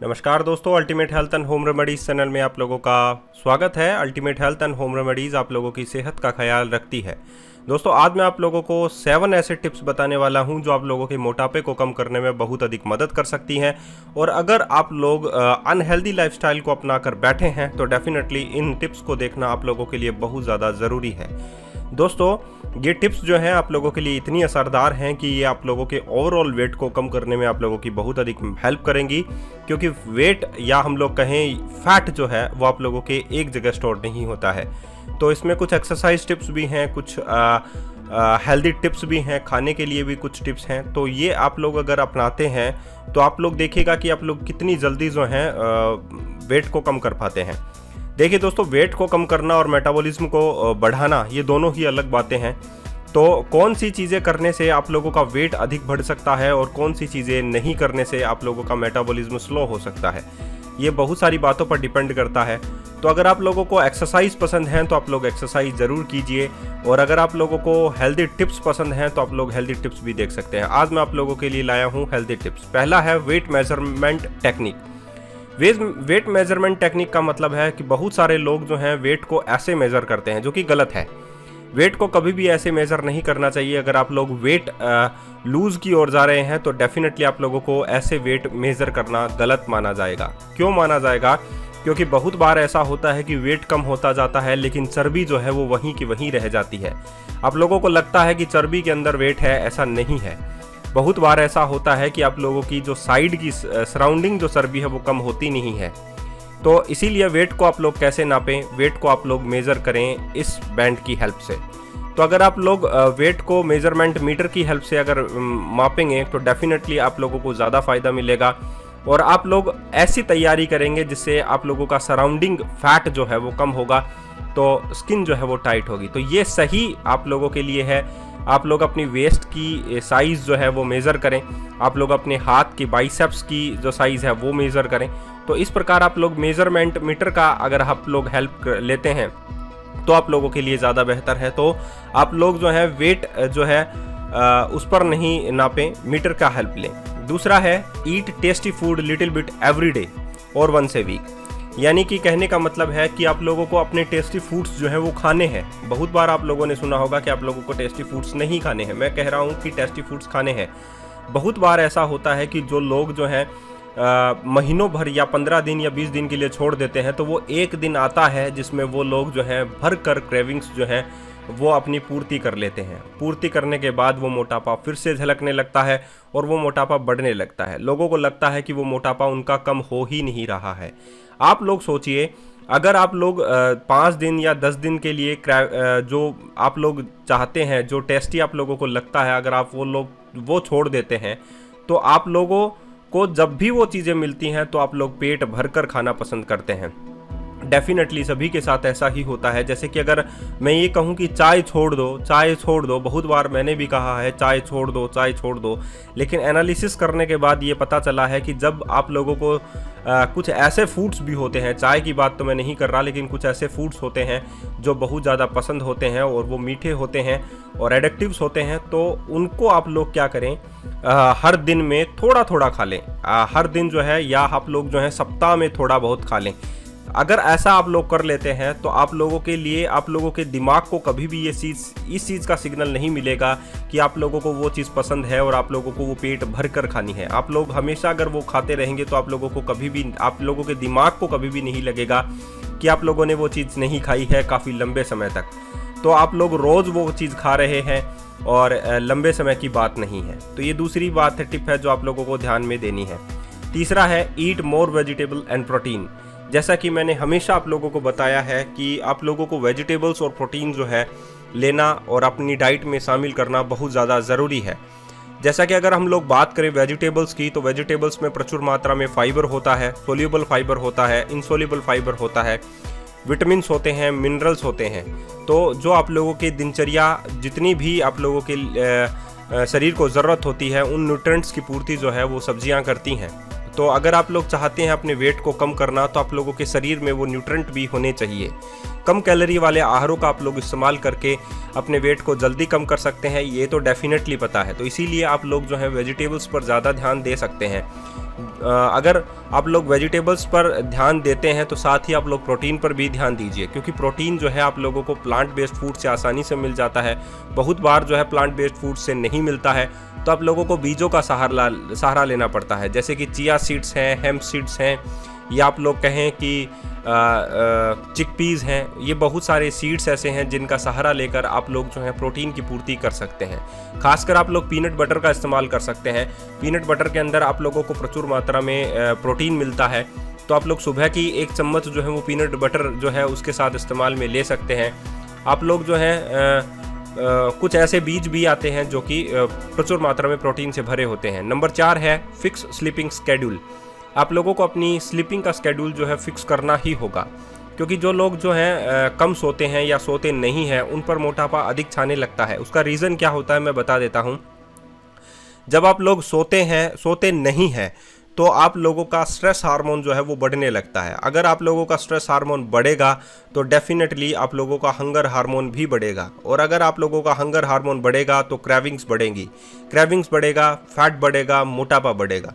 नमस्कार दोस्तों, ultimate health and home remedies channel में आप लोगों का स्वागत है। Ultimate health and home remedies आप लोगों की सेहत का ख्याल रखती है। दोस्तों, आज मैं आप लोगों को 7 ऐसे टिप्स बताने वाला हूं जो आप लोगों के मोटापे को कम करने में बहुत अधिक मदद कर सकती हैं। और अगर आप लोग अनहेल्दी लाइफस्टाइल को अपनाकर बैठे हैं तो डेफिनेटली इन टिप्स को देखना आप लोगों के लिए बहुत ज़्यादा ज़रूरी है। दोस्तों, ये टिप्स जो हैं आप लोगों के लिए इतनी असरदार हैं कि ये आप लोगों के ओवरऑल वेट को कम करने में आप लोगों की बहुत अधिक हेल्प करेंगी, क्योंकि वेट या हम लोग कहें फैट जो है वो आप लोगों के एक जगह स्टोर नहीं होता है। तो इसमें कुछ एक्सरसाइज टिप्स भी हैं, कुछ हेल्दी टिप्स भी हैं, खाने के लिए भी कुछ टिप्स हैं। तो ये आप लोग अगर अपनाते हैं तो आप लोग देखिएगा कि आप लोग कितनी जल्दी जो हैं वेट को कम कर पाते हैं। देखिए दोस्तों, वेट को कम करना और मेटाबॉलिज्म को बढ़ाना ये दोनों ही अलग बातें हैं। तो कौन सी चीज़ें करने से आप लोगों का वेट अधिक बढ़ सकता है और कौन सी चीज़ें नहीं करने से आप लोगों का मेटाबॉलिज्म स्लो हो सकता है, ये बहुत सारी बातों पर डिपेंड करता है। तो अगर आप लोगों को एक्सरसाइज पसंद हैं तो आप लोग एक्सरसाइज ज़रूर कीजिए, और अगर आप लोगों को हेल्दी टिप्स पसंद हैं तो आप लोग हेल्दी टिप्स भी देख सकते हैं। आज मैं आप लोगों के लिए लाया हूँ हेल्दी टिप्स। पहला है weight measurement technique. Weight measurement technique का मतलब है कि बहुत सारे लोग जो हैं वेट को ऐसे मेज़र करते हैं, जो कि गलत है। वेट को कभी भी ऐसे मेज़र नहीं करना चाहिए। अगर आप लोग वेट लूज़ की ओर जा रहे हैं तो डेफिनेटली आप लोगों को ऐसे वेट मेज़र करना गलत माना जाएगा। क्यों माना जाएगा? क्योंकि बहुत बार ऐसा होता है कि वेट कम होता जाता है लेकिन चर्बी जो है वो वहीं की वहीं रह जाती है। आप लोगों को लगता है कि चर्बी के अंदर वेट है, ऐसा नहीं है। बहुत बार ऐसा होता है कि आप लोगों की जो साइड की सराउंडिंग जो चर्बी है वो कम होती नहीं है। तो इसीलिए वेट को आप लोग कैसे नापें? वेट को आप लोग मेज़र करें इस बैंड की हेल्प से। तो अगर आप लोग वेट को मेज़रमेंट मीटर की हेल्प से अगर मापेंगे तो डेफिनेटली आप लोगों को ज़्यादा फ़ायदा मिलेगा। और आप लोग ऐसी तैयारी करेंगे जिससे आप लोगों का सराउंडिंग फैट जो है वो कम होगा, तो स्किन जो है वो टाइट होगी। तो ये सही आप लोगों के लिए है। आप लोग अपनी वेस्ट की साइज़ जो है वो मेज़र करें, आप लोग अपने हाथ की बाइसेप्स की जो साइज़ है वो मेज़र करें। तो इस प्रकार आप लोग मेज़रमेंट मीटर का अगर आप लोग हेल्प लेते हैं तो आप लोगों के लिए ज़्यादा बेहतर है। तो आप लोग जो है वेट जो है उस पर नहीं नापें, मीटर का हेल्प लें। दूसरा है eat tasty food little bit every day और वंस ए वीक। यानी कि कहने का मतलब है कि आप लोगों को अपने टेस्टी फूड्स जो है वो खाने हैं। बहुत बार आप लोगों ने सुना होगा कि आप लोगों को टेस्टी फूड्स नहीं खाने हैं। मैं कह रहा हूँ कि टेस्टी फूड्स खाने हैं। बहुत बार ऐसा होता है कि जो लोग जो हैं महीनों भर या 15 दिन या 20 दिन के लिए छोड़ देते हैं, तो वो एक दिन आता है जिसमें वो लोग जो हैं भर कर क्रेविंग्स जो हैं वो अपनी पूर्ति कर लेते हैं। पूर्ति करने के बाद वो मोटापा फिर से झलकने लगता है और वो मोटापा बढ़ने लगता है। लोगों को लगता है कि वो मोटापा उनका कम हो ही नहीं रहा है। आप लोग सोचिए, अगर आप लोग 5 दिन या 10 दिन के लिए जो आप लोग चाहते हैं, जो टेस्टी आप लोगों को लगता है, अगर आप वो छोड़ देते हैं तो आप लोगों को जब भी वो चीज़ें मिलती हैं तो आप लोग पेट भरकर खाना पसंद करते हैं। डेफिनेटली सभी के साथ ऐसा ही होता है। जैसे कि अगर मैं ये कहूँ कि चाय छोड़ दो, चाय छोड़ दो, बहुत बार मैंने भी कहा है चाय छोड़ दो, चाय छोड़ दो। लेकिन एनालिसिस करने के बाद ये पता चला है कि जब आप लोगों को कुछ ऐसे फूड्स भी होते हैं, चाय की बात तो मैं नहीं कर रहा, लेकिन कुछ ऐसे फूड्स होते हैं जो बहुत ज़्यादा पसंद होते हैं और वो मीठे होते हैं और एडिक्टिव्स होते हैं, तो उनको आप लोग क्या करें, हर दिन में थोड़ा थोड़ा खा लें। हर दिन जो है, या आप लोग जो है सप्ताह में थोड़ा बहुत खा लें। अगर ऐसा आप लोग कर लेते हैं तो आप लोगों के लिए, आप लोगों के दिमाग को कभी भी इस चीज़ का सिग्नल नहीं मिलेगा कि आप लोगों को वो चीज़ पसंद है और आप लोगों को वो पेट भर कर खानी है। आप लोग हमेशा अगर वो खाते रहेंगे तो आप लोगों को कभी भी, आप लोगों के दिमाग को कभी भी नहीं लगेगा कि आप लोगों ने वो चीज़ नहीं खाई है काफ़ी लंबे समय तक। तो आप लोग रोज़ वो चीज़ खा रहे हैं और लंबे समय की बात नहीं है। तो ये दूसरी बात है, टिप है जो आप लोगों को ध्यान में देनी है। तीसरा है ईट मोर वेजिटेबल एंड प्रोटीन। जैसा कि मैंने हमेशा आप लोगों को बताया है कि आप लोगों को वेजिटेबल्स और प्रोटीन जो है लेना और अपनी डाइट में शामिल करना बहुत ज़्यादा ज़रूरी है। जैसा कि अगर हम लोग बात करें वेजिटेबल्स की, तो वेजिटेबल्स में प्रचुर मात्रा में फाइबर होता है, सोल्यूबल फाइबर होता है, इनसोल्यूबल फाइबर होता है, विटामिन्स होते हैं, मिनरल्स होते हैं। तो जो आप लोगों की दिनचर्या, जितनी भी आप लोगों के शरीर को ज़रूरत होती है, उन न्यूट्रिएंट्स की पूर्ति जो है वो सब्जियां करती हैं। तो अगर आप लोग चाहते हैं अपने वेट को कम करना, तो आप लोगों के शरीर में वो न्यूट्रिएंट भी होने चाहिए। कम कैलोरी वाले आहारों का आप लोग इस्तेमाल करके अपने वेट को जल्दी कम कर सकते हैं, ये तो डेफिनेटली पता है। तो इसीलिए आप लोग जो है वेजिटेबल्स पर ज़्यादा ध्यान दे सकते हैं। अगर आप लोग वेजिटेबल्स पर ध्यान देते हैं तो साथ ही आप लोग प्रोटीन पर भी ध्यान दीजिए, क्योंकि प्रोटीन जो है आप लोगों को प्लांट बेस्ड फूड से आसानी से मिल जाता है। बहुत बार जो है प्लांट बेस्ड फूड से नहीं मिलता है, तो आप लोगों को बीजों का सहारा लेना पड़ता है, जैसे कि चिया सीड्स हैं, हेम्प सीड्स हैं, या आप लोग कहें कि चिकपीज़ हैं। ये बहुत सारे सीड्स ऐसे हैं जिनका सहारा लेकर आप लोग जो है प्रोटीन की पूर्ति कर सकते हैं। खासकर आप लोग पीनट बटर का इस्तेमाल कर सकते हैं। पीनट बटर के अंदर आप लोगों को प्रचुर मात्रा में प्रोटीन मिलता है, तो आप लोग सुबह की 1 चम्मच जो है वो पीनट बटर जो है उसके साथ इस्तेमाल में ले सकते हैं। आप लोग जो है कुछ ऐसे बीज भी आते हैं जो कि प्रचुर मात्रा में प्रोटीन से भरे होते हैं। नंबर 4 है फिक्स स्लीपिंग स्केड्यूल। आप लोगों को अपनी स्लीपिंग का स्केड्यूल जो है फिक्स करना ही होगा, क्योंकि जो लोग जो हैं कम सोते हैं या सोते नहीं हैं उन पर मोटापा अधिक छाने लगता है। उसका रीज़न क्या होता है मैं बता देता हूँ। जब आप लोग सोते नहीं हैं तो आप लोगों का स्ट्रेस हार्मोन जो है वो बढ़ने लगता है। अगर आप लोगों का स्ट्रेस हार्मोन बढ़ेगा तो डेफिनेटली आप लोगों का हंगर हार्मोन भी बढ़ेगा, और अगर आप लोगों का हंगर हार्मोन बढ़ेगा तो क्रेविंग्स बढ़ेंगी, क्रेविंग्स बढ़ेगा, फैट बढ़ेगा, मोटापा बढ़ेगा।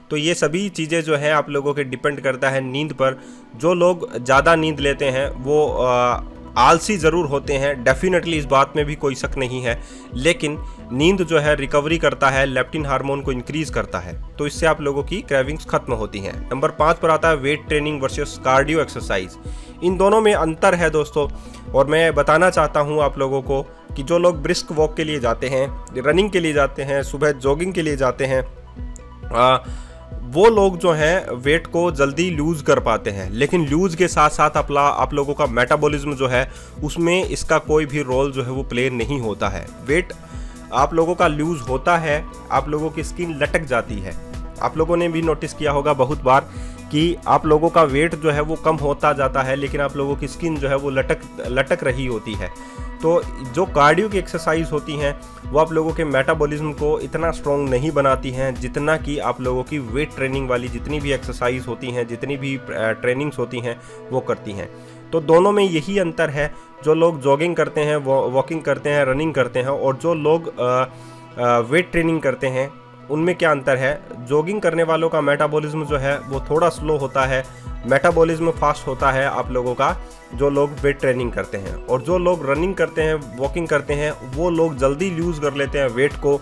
तो ये सभी चीज़ें जो हैं आप लोगों के डिपेंड करता है नींद पर। जो लोग ज़्यादा नींद लेते हैं वो आलसी ज़रूर होते हैं, डेफिनेटली इस बात में भी कोई शक नहीं है, लेकिन नींद जो है रिकवरी करता है, लेप्टिन हार्मोन को इंक्रीज़ करता है, तो इससे आप लोगों की क्रेविंग्स खत्म होती हैं। नंबर 5 पर आता है weight training versus cardio exercise. इन दोनों में अंतर है दोस्तों, और मैं बताना चाहता हूँ आप लोगों को कि जो लोग ब्रिस्क वॉक के लिए जाते हैं, रनिंग के लिए जाते हैं, सुबह जॉगिंग के लिए जाते हैं, वो लोग जो हैं वेट को जल्दी लूज़ कर पाते हैं, लेकिन लूज़ के साथ साथ आप लोगों का मेटाबॉलिज्म जो है उसमें इसका कोई भी रोल जो है वो प्ले नहीं होता है। वेट आप लोगों का लूज़ होता है, आप लोगों की स्किन लटक जाती है। आप लोगों ने भी नोटिस किया होगा बहुत बार कि आप लोगों का वेट जो है वो कम होता जाता है, लेकिन आप लोगों की स्किन जो है वो लटक रही होती है। तो जो कार्डियो की एक्सरसाइज होती हैं वो आप लोगों के मेटाबॉलिज्म को इतना स्ट्रॉन्ग नहीं बनाती हैं जितना कि आप लोगों की वेट ट्रेनिंग वाली जितनी भी एक्सरसाइज होती हैं, जितनी भी ट्रेनिंग्स होती हैं वो करती हैं। तो दोनों में यही अंतर है। जो लोग जॉगिंग करते हैं, वॉकिंग करते हैं, रनिंग करते हैं, और जो लोग वेट ट्रेनिंग करते हैं उनमें क्या अंतर है। जॉगिंग करने वालों का मेटाबॉलिज्म जो है वो थोड़ा स्लो होता है, मेटाबॉलिज्म फास्ट होता है आप लोगों का जो लोग वेट ट्रेनिंग करते हैं, और जो लोग रनिंग करते हैं, वॉकिंग करते हैं, वो लोग जल्दी लूज़ कर लेते हैं वेट को,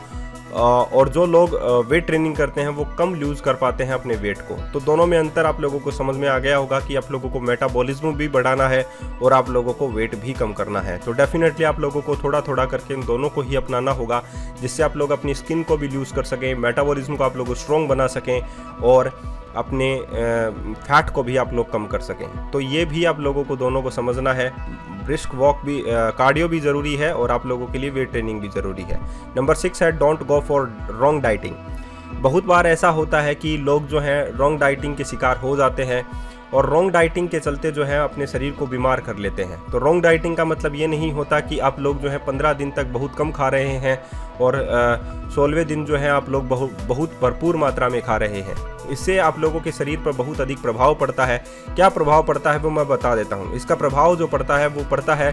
और जो लोग वेट ट्रेनिंग करते हैं वो कम लूज़ कर पाते हैं अपने वेट को। तो दोनों में अंतर आप लोगों को समझ में आ गया होगा कि आप लोगों को मेटाबॉलिज्म भी बढ़ाना है और आप लोगों को वेट भी कम करना है। तो डेफिनेटली आप लोगों को थोड़ा थोड़ा करके इन दोनों को ही अपनाना होगा, जिससे आप लोग अपनी स्किन को भी लूज़ कर सकें, मेटाबॉलिज्म को आप लोग स्ट्रॉन्ग बना सकें, और अपने फैट को भी आप लोग कम कर सकें। तो ये भी आप लोगों को दोनों को समझना है। ब्रिस्क वॉक भी, कार्डियो भी ज़रूरी है, और आप लोगों के लिए वेट ट्रेनिंग भी ज़रूरी है। नंबर 6 है don't go for wrong dieting. बहुत बार ऐसा होता है कि लोग जो हैं रॉन्ग डाइटिंग के शिकार हो जाते हैं, और रॉन्ग डाइटिंग के चलते जो है अपने शरीर को बीमार कर लेते हैं। तो रॉन्ग डाइटिंग का मतलब ये नहीं होता कि आप लोग जो है 15 दिन तक बहुत कम खा रहे हैं और 16वें दिन जो है आप लोग बहुत भरपूर मात्रा में खा रहे हैं। इससे आप लोगों के शरीर पर बहुत अधिक प्रभाव पड़ता है। क्या प्रभाव पड़ता है वो मैं बता देता हूँ। इसका प्रभाव जो पड़ता है वो पड़ता है,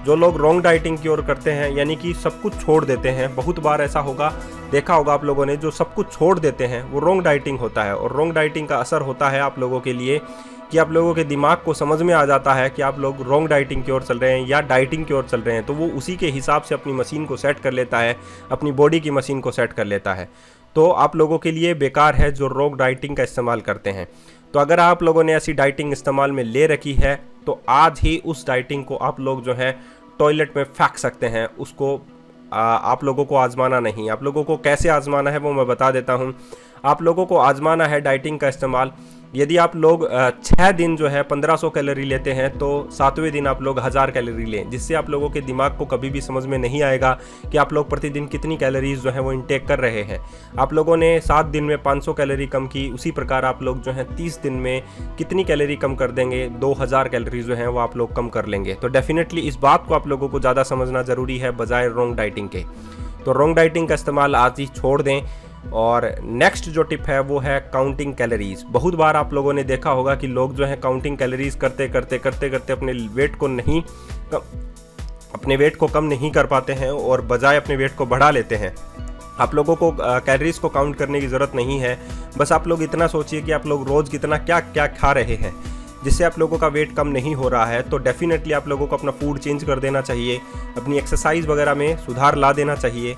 जो लोग रॉन्ग डाइटिंग की ओर करते हैं, यानी कि सब कुछ छोड़ देते हैं। बहुत बार ऐसा देखा होगा आप लोगों ने, जो सब कुछ छोड़ देते हैं वो रॉन्ग डाइटिंग होता है। और रॉन्ग डाइटिंग का असर होता है आप लोगों के लिए कि आप लोगों के दिमाग को समझ में आ जाता है कि आप लोग रॉन्ग डाइटिंग की ओर चल रहे हैं या डाइटिंग की ओर चल रहे हैं, तो वो उसी के हिसाब से अपनी मशीन को सेट कर लेता है, अपनी बॉडी की मशीन को सेट कर लेता है। तो आप लोगों के लिए बेकार है जो रॉन्ग डाइटिंग का इस्तेमाल करते हैं। तो अगर आप लोगों ने ऐसी डाइटिंग इस्तेमाल में ले रखी है तो आज ही उस डाइटिंग को आप लोग जो है टॉयलेट में फेंक सकते हैं। उसको आप लोगों को आजमाना नहीं। आप लोगों को कैसे आजमाना है वो मैं बता देता हूँ। आप लोगों को आजमाना है डाइटिंग का इस्तेमाल। यदि आप लोग 6 दिन जो है 1500 कैलोरी लेते हैं तो 7वें दिन आप लोग 1000 कैलोरी लें, जिससे आप लोगों के दिमाग को कभी भी समझ में नहीं आएगा कि आप लोग प्रतिदिन कितनी कैलोरीज जो है वो इंटेक कर रहे हैं। आप लोगों ने 7 दिन में 500 कैलोरी कम की, उसी प्रकार आप लोग जो है 30 दिन में कितनी कैलोरी कम कर देंगे, 2000 कैलोरी जो है वो आप लोग कम कर लेंगे। तो डेफिनेटली इस बात को आप लोगों को ज़्यादा समझना ज़रूरी है बजाय रॉन्ग डाइटिंग के। तो रॉन्ग डाइटिंग का इस्तेमाल आज ही छोड़ दें। और नेक्स्ट जो टिप है वो है काउंटिंग कैलोरीज। बहुत बार आप लोगों ने देखा होगा कि लोग जो है काउंटिंग कैलोरीज करते करते अपने वेट को कम नहीं कर पाते हैं और बजाय अपने वेट को बढ़ा लेते हैं। आप लोगों को कैलोरीज को काउंट करने की ज़रूरत नहीं है। बस आप लोग इतना सोचिए कि आप लोग रोज़ कितना क्या क्या खा रहे हैं, जिससे आप लोगों का वेट कम नहीं हो रहा है। तो डेफिनेटली आप लोगों को अपना फूड चेंज कर देना चाहिए, अपनी एक्सरसाइज वगैरह में सुधार ला देना चाहिए।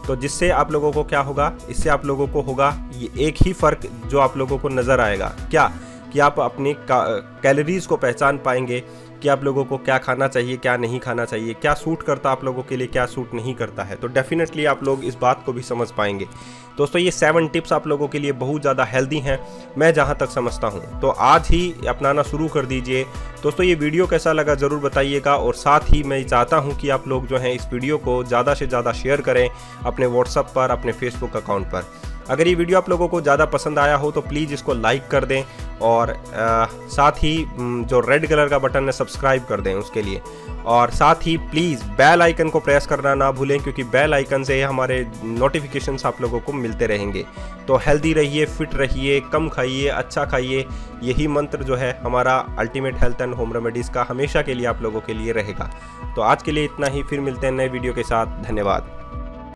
तो जिससे आप लोगों को क्या होगा, इससे आप लोगों को होगा ये एक ही फ़र्क जो आप लोगों को नज़र आएगा, क्या कि आप अपनी कैलोरीज़ को पहचान पाएंगे कि आप लोगों को क्या खाना चाहिए, क्या नहीं खाना चाहिए, क्या सूट करता आप लोगों के लिए, क्या सूट नहीं करता है। तो डेफिनेटली आप लोग इस बात को भी समझ पाएंगे। दोस्तों ये 7 टिप्स आप लोगों के लिए बहुत ज़्यादा हेल्दी हैं, मैं जहाँ तक समझता हूँ। तो आज ही अपनाना शुरू कर दीजिए। दोस्तों ये वीडियो कैसा लगा ज़रूर बताइएगा, और साथ ही मैं चाहता हूँ कि आप लोग जो हैं इस वीडियो को ज़्यादा से ज़्यादा शेयर करें अपने व्हाट्सएप पर, अपने फेसबुक अकाउंट पर। अगर ये वीडियो आप लोगों को ज़्यादा पसंद आया हो तो प्लीज़ इसको लाइक कर दें, और साथ ही जो रेड कलर का बटन है सब्सक्राइब कर दें उसके लिए। और साथ ही प्लीज़ बेल आइकन को प्रेस करना ना भूलें, क्योंकि बेल आइकन से हमारे नोटिफिकेशंस आप लोगों को मिलते रहेंगे। तो हेल्दी रहिए, फिट रहिए, कम खाइए, अच्छा खाइए, यही मंत्र जो है हमारा ultimate health and home remedies का हमेशा के लिए आप लोगों के लिए रहेगा। तो आज के लिए इतना ही, फिर मिलते हैं नए वीडियो के साथ। धन्यवाद।